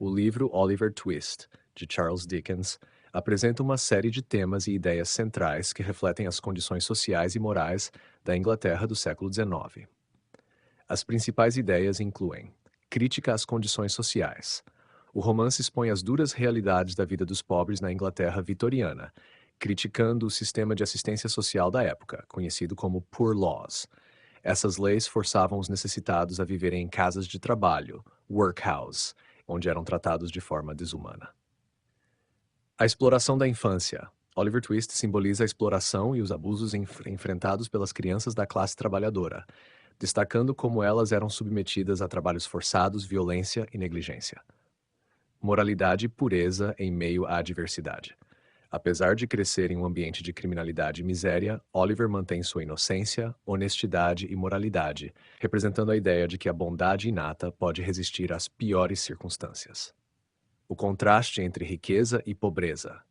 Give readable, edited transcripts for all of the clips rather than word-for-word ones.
O livro Oliver Twist, de Charles Dickens, apresenta uma série de temas e ideias centrais que refletem as condições sociais e morais da Inglaterra do século XIX. As principais ideias incluem crítica às condições sociais. O romance expõe as duras realidades da vida dos pobres na Inglaterra vitoriana, criticando o sistema de assistência social da época, conhecido como Poor Laws. Essas leis forçavam os necessitados a viverem em casas de trabalho, workhouse, onde eram tratados de forma desumana. A exploração da infância. Oliver Twist simboliza a exploração e os abusos enfrentados pelas crianças da classe trabalhadora, destacando como elas eram submetidas a trabalhos forçados, violência e negligência. Moralidade e pureza em meio à adversidade. Apesar de crescer em um ambiente de criminalidade e miséria, Oliver mantém sua inocência, honestidade e moralidade, representando a ideia de que a bondade inata pode resistir às piores circunstâncias. O contraste entre riqueza e pobreza.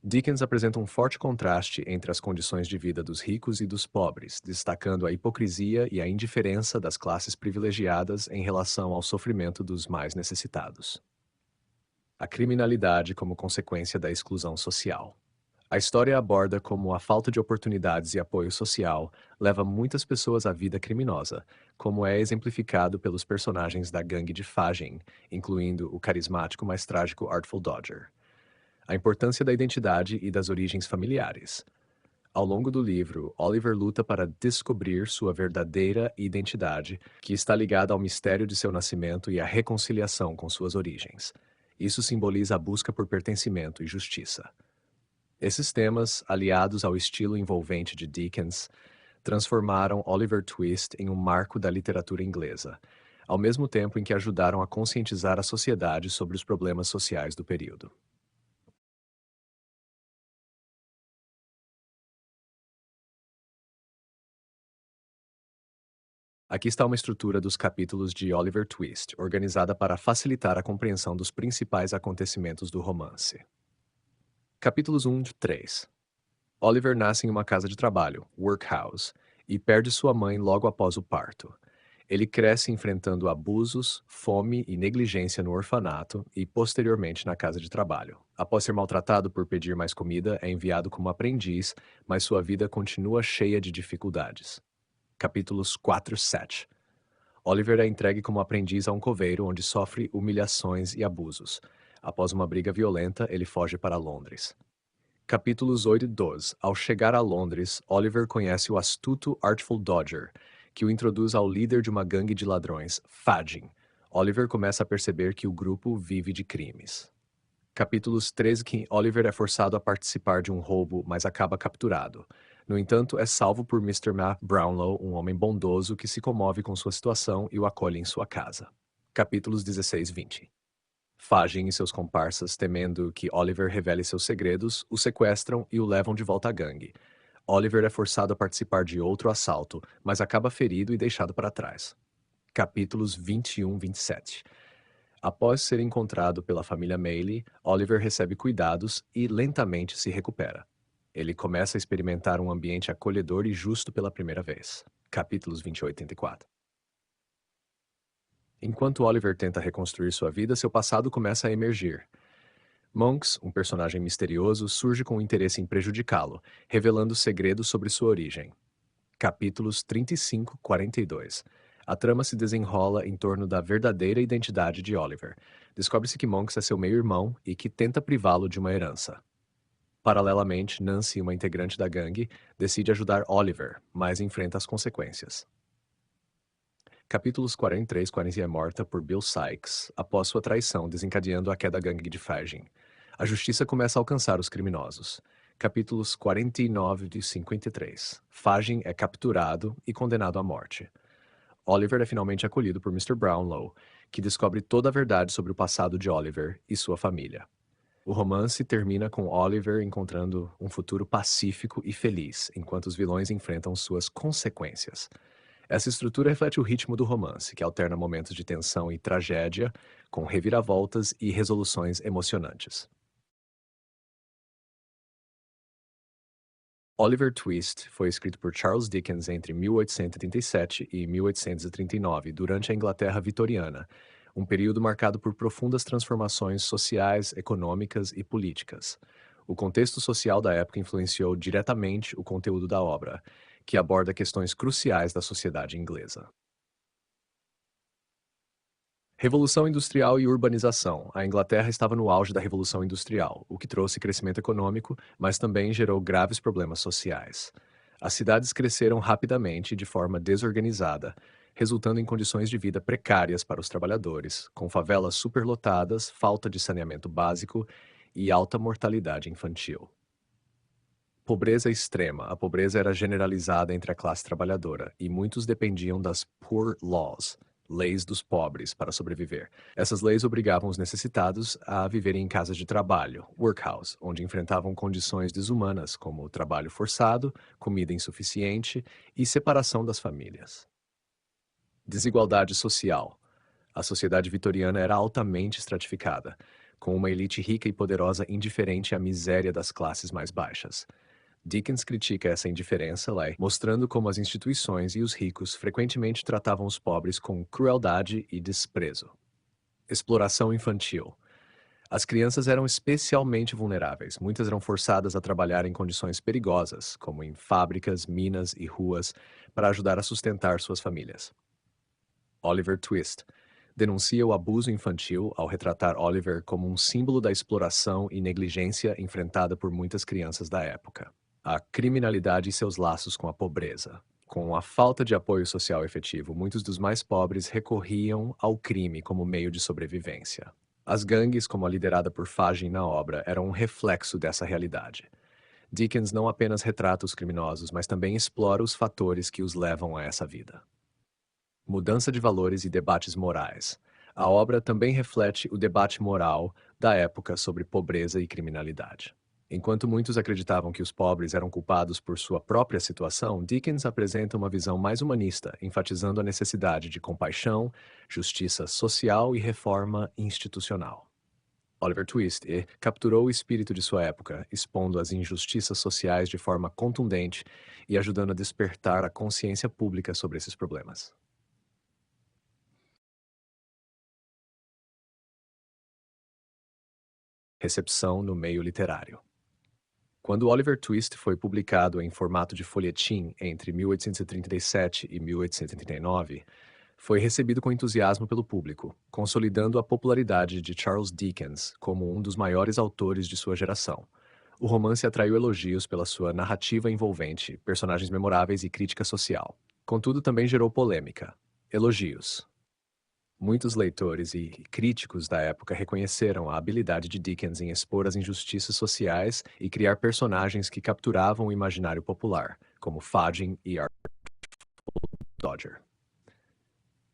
Dickens apresenta um forte contraste entre as condições de vida dos ricos e dos pobres, destacando a hipocrisia e a indiferença das classes privilegiadas em relação ao sofrimento dos mais necessitados. A criminalidade como consequência da exclusão social. A história aborda como a falta de oportunidades e apoio social leva muitas pessoas à vida criminosa, como é exemplificado pelos personagens da gangue de Fagin, incluindo o carismático, mas trágico Artful Dodger. A importância da identidade e das origens familiares. Ao longo do livro, Oliver luta para descobrir sua verdadeira identidade, que está ligada ao mistério de seu nascimento e à reconciliação com suas origens. Isso simboliza a busca por pertencimento e justiça. Esses temas, aliados ao estilo envolvente de Dickens, transformaram Oliver Twist em um marco da literatura inglesa, ao mesmo tempo em que ajudaram a conscientizar a sociedade sobre os problemas sociais do período. Aqui está uma estrutura dos capítulos de Oliver Twist, organizada para facilitar a compreensão dos principais acontecimentos do romance. Capítulos 1 de 3. Oliver nasce em uma casa de trabalho, workhouse, e perde sua mãe logo após o parto. Ele cresce enfrentando abusos, fome e negligência no orfanato e, posteriormente, na casa de trabalho. Após ser maltratado por pedir mais comida, é enviado como aprendiz, mas sua vida continua cheia de dificuldades. Capítulos 4 e 7. Oliver é entregue como aprendiz a um coveiro onde sofre humilhações e abusos. Após uma briga violenta, ele foge para Londres. Capítulos 8 e 12. Ao chegar a Londres, Oliver conhece o astuto Artful Dodger, que o introduz ao líder de uma gangue de ladrões, Fagin. Oliver começa a perceber que o grupo vive de crimes. Capítulos 13 que Oliver é forçado a participar de um roubo, mas acaba capturado. No entanto, é salvo por Mr. Matt Brownlow, um homem bondoso que se comove com sua situação e o acolhe em sua casa. Capítulos 16 e 20. Fagin e seus comparsas, temendo que Oliver revele seus segredos, o sequestram e o levam de volta à gangue. Oliver é forçado a participar de outro assalto, mas acaba ferido e deixado para trás. Capítulos 21 e 27. Após ser encontrado pela família Maylie, Oliver recebe cuidados e lentamente se recupera. Ele começa a experimentar um ambiente acolhedor e justo pela primeira vez. Capítulos 28 e 34. Enquanto Oliver tenta reconstruir sua vida, seu passado começa a emergir. Monks, um personagem misterioso, surge com o interesse em prejudicá-lo, revelando segredos sobre sua origem. Capítulos 35 e 42. A trama se desenrola em torno da verdadeira identidade de Oliver. Descobre-se que Monks é seu meio-irmão e que tenta privá-lo de uma herança. Paralelamente, Nancy, uma integrante da gangue, decide ajudar Oliver, mas enfrenta as consequências. Capítulos 43 e 40 é morta por Bill Sikes após sua traição, desencadeando a queda da gangue de Fagin. A justiça começa a alcançar os criminosos. Capítulos 49 e 53. Fagin é capturado e condenado à morte. Oliver é finalmente acolhido por Mr. Brownlow, que descobre toda a verdade sobre o passado de Oliver e sua família. O romance termina com Oliver encontrando um futuro pacífico e feliz, enquanto os vilões enfrentam suas consequências. Essa estrutura reflete o ritmo do romance, que alterna momentos de tensão e tragédia, com reviravoltas e resoluções emocionantes. Oliver Twist foi escrito por Charles Dickens entre 1837 e 1839, durante a Inglaterra vitoriana, um período marcado por profundas transformações sociais, econômicas e políticas. O contexto social da época influenciou diretamente o conteúdo da obra, que aborda questões cruciais da sociedade inglesa. Revolução Industrial e Urbanização. A Inglaterra estava no auge da Revolução Industrial, o que trouxe crescimento econômico, mas também gerou graves problemas sociais. As cidades cresceram rapidamente e de forma desorganizada, resultando em condições de vida precárias para os trabalhadores, com favelas superlotadas, falta de saneamento básico e alta mortalidade infantil. Pobreza extrema. A pobreza era generalizada entre a classe trabalhadora e muitos dependiam das Poor Laws, leis dos pobres, para sobreviver. Essas leis obrigavam os necessitados a viverem em casas de trabalho, workhouse, onde enfrentavam condições desumanas, como trabalho forçado, comida insuficiente e separação das famílias. Desigualdade social. A sociedade vitoriana era altamente estratificada, com uma elite rica e poderosa indiferente à miséria das classes mais baixas. Dickens critica essa indiferença lá, mostrando como as instituições e os ricos frequentemente tratavam os pobres com crueldade e desprezo. Exploração infantil. As crianças eram especialmente vulneráveis. Muitas eram forçadas a trabalhar em condições perigosas, como em fábricas, minas e ruas, para ajudar a sustentar suas famílias. Oliver Twist denuncia o abuso infantil ao retratar Oliver como um símbolo da exploração e negligência enfrentada por muitas crianças da época. A criminalidade e seus laços com a pobreza. Com a falta de apoio social efetivo, muitos dos mais pobres recorriam ao crime como meio de sobrevivência. As gangues, como a liderada por Fagin na obra, eram um reflexo dessa realidade. Dickens não apenas retrata os criminosos, mas também explora os fatores que os levam a essa vida. Mudança de valores e debates morais. A obra também reflete o debate moral da época sobre pobreza e criminalidade. Enquanto muitos acreditavam que os pobres eram culpados por sua própria situação, Dickens apresenta uma visão mais humanista, enfatizando a necessidade de compaixão, justiça social e reforma institucional. Oliver Twist capturou o espírito de sua época, expondo as injustiças sociais de forma contundente e ajudando a despertar a consciência pública sobre esses problemas. Recepção no meio literário. Quando Oliver Twist foi publicado em formato de folhetim entre 1837 e 1839, foi recebido com entusiasmo pelo público, consolidando a popularidade de Charles Dickens como um dos maiores autores de sua geração. O romance atraiu elogios pela sua narrativa envolvente, personagens memoráveis e crítica social. Contudo, também gerou polêmica. Elogios. Muitos leitores e críticos da época reconheceram a habilidade de Dickens em expor as injustiças sociais e criar personagens que capturavam o imaginário popular, como Fagin e Arthur Dodger.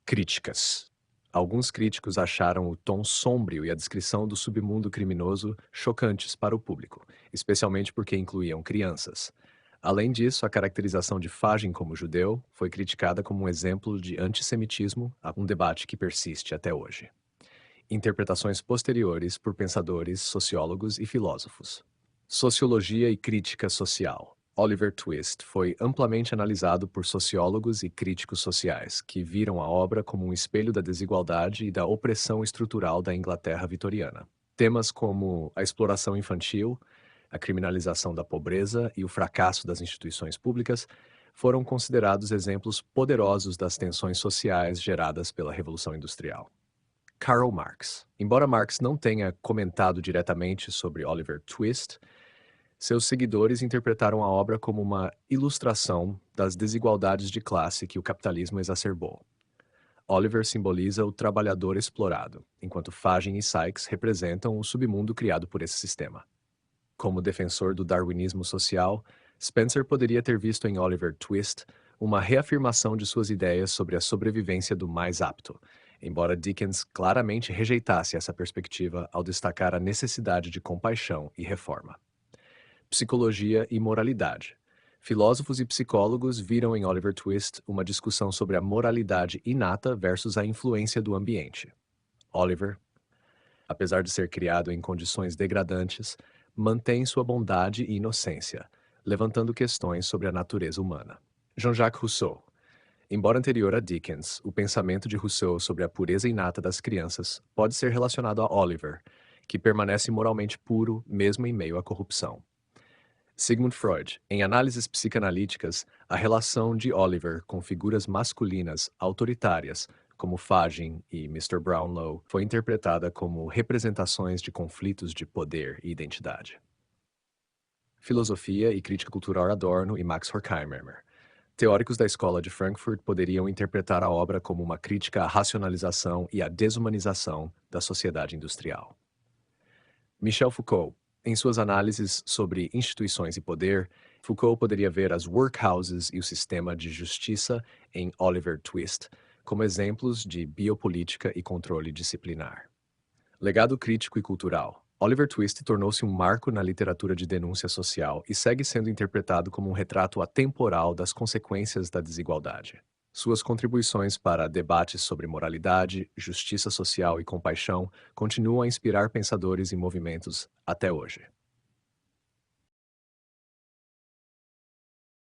Críticas. Alguns críticos acharam o tom sombrio e a descrição do submundo criminoso chocantes para o público, especialmente porque incluíam crianças. Além disso, a caracterização de Fagin como judeu foi criticada como um exemplo de antissemitismo, um debate que persiste até hoje. Interpretações posteriores por pensadores, sociólogos e filósofos. Sociologia e crítica social. Oliver Twist foi amplamente analisado por sociólogos e críticos sociais, que viram a obra como um espelho da desigualdade e da opressão estrutural da Inglaterra vitoriana. Temas como a exploração infantil, a criminalização da pobreza e o fracasso das instituições públicas foram considerados exemplos poderosos das tensões sociais geradas pela Revolução Industrial. Karl Marx. Embora Marx não tenha comentado diretamente sobre Oliver Twist, seus seguidores interpretaram a obra como uma ilustração das desigualdades de classe que o capitalismo exacerbou. Oliver simboliza o trabalhador explorado, enquanto Fagin e Sykes representam o submundo criado por esse sistema. Como defensor do darwinismo social, Spencer poderia ter visto em Oliver Twist uma reafirmação de suas ideias sobre a sobrevivência do mais apto, embora Dickens claramente rejeitasse essa perspectiva ao destacar a necessidade de compaixão e reforma. Psicologia e moralidade. Filósofos e psicólogos viram em Oliver Twist uma discussão sobre a moralidade inata versus a influência do ambiente. Oliver, apesar de ser criado em condições degradantes, mantém sua bondade e inocência, levantando questões sobre a natureza humana. Jean-Jacques Rousseau. Embora anterior a Dickens, o pensamento de Rousseau sobre a pureza inata das crianças pode ser relacionado a Oliver, que permanece moralmente puro mesmo em meio à corrupção. Sigmund Freud, em análises psicanalíticas, a relação de Oliver com figuras masculinas autoritárias, como Fagin e Mr. Brownlow, foi interpretada como representações de conflitos de poder e identidade. Filosofia e crítica cultural Adorno e Max Horkheimer. Teóricos da escola de Frankfurt poderiam interpretar a obra como uma crítica à racionalização e à desumanização da sociedade industrial. Michel Foucault. Em suas análises sobre instituições e poder, Foucault poderia ver as workhouses e o sistema de justiça em Oliver Twist como exemplos de biopolítica e controle disciplinar. Legado crítico e cultural. Oliver Twist tornou-se um marco na literatura de denúncia social e segue sendo interpretado como um retrato atemporal das consequências da desigualdade. Suas contribuições para debates sobre moralidade, justiça social e compaixão continuam a inspirar pensadores e movimentos até hoje.